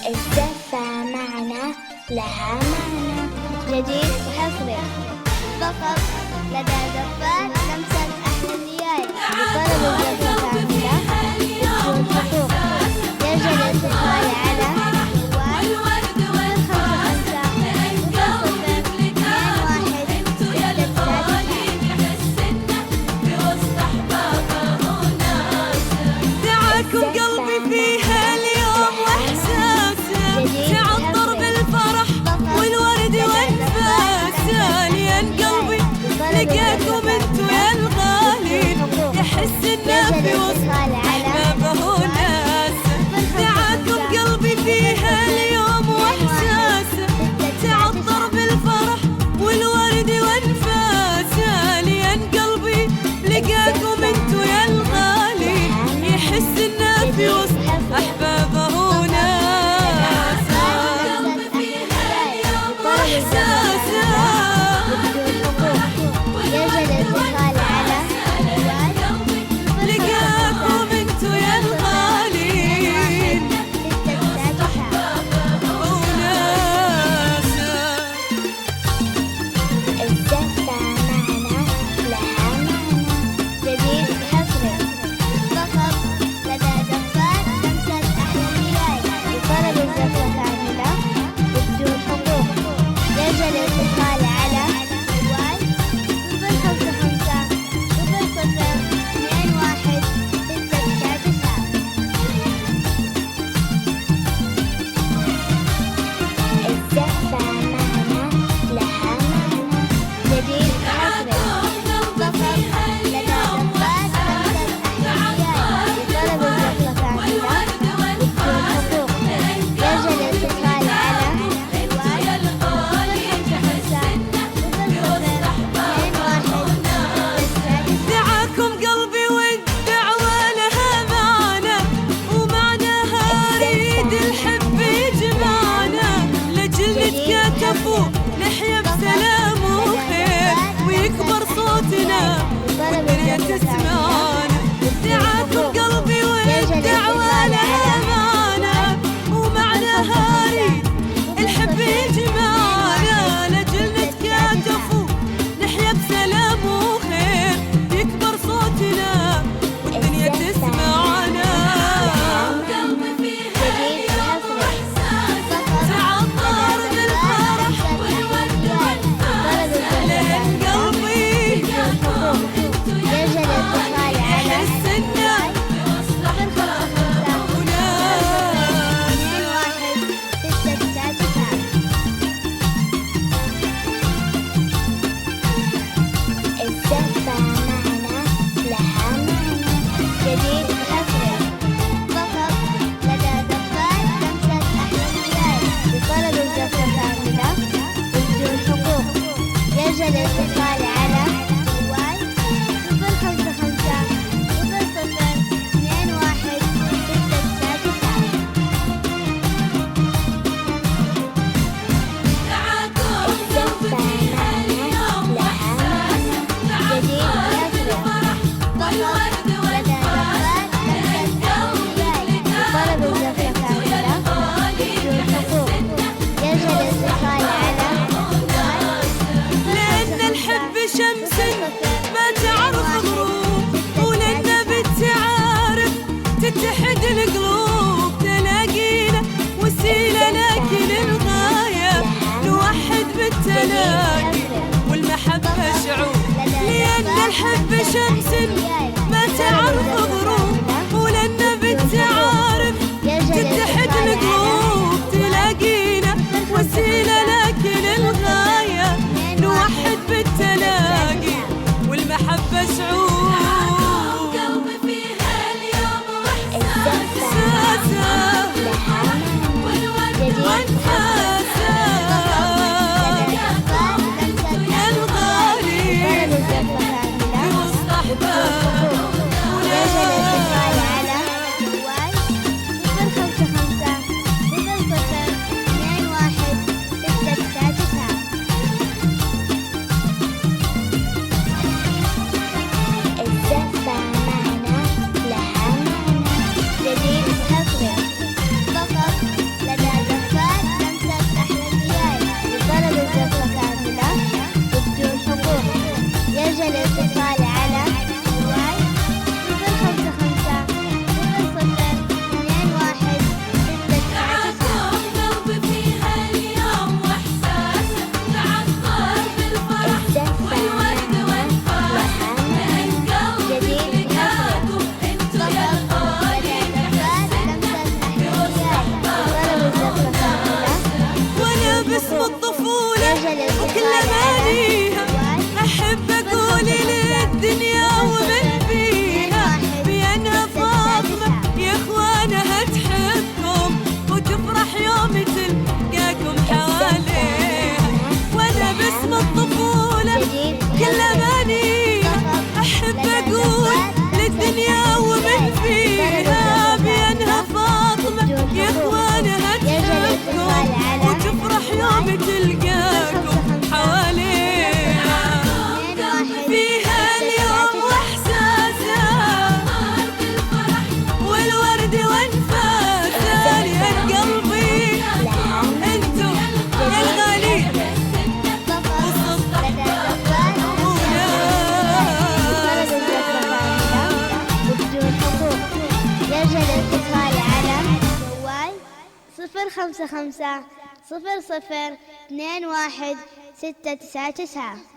الزفة معنا لها معنى جديد وحصري. فقط لدى زفات لمسة أحلى زيادة لطلب الزفة كاملة والحقوق. يرجى الاتصال على والورد والخمسة دعاكم قلبي فيها اليوم واحساسه تعطر بالفرح والورد وانفاسه، لين قلبي لقاكم انتو يا الغالين يحس انه في وسط احبابه وناسه. دعاكم قلبي فيها اليوم واحساسه تعطر بالفرح والورد وانفاسه، لين قلبي لقاكم انتو يا الغالين يحس انه في وسط احبابه وناسه. واحساسه لقاكم انتو يا الغالين وناسه. الزفة معنا لها معنى جديد وحصري. فقط لدى زفات لمسة يسجل الاتصال على جوال 055 00 21 699.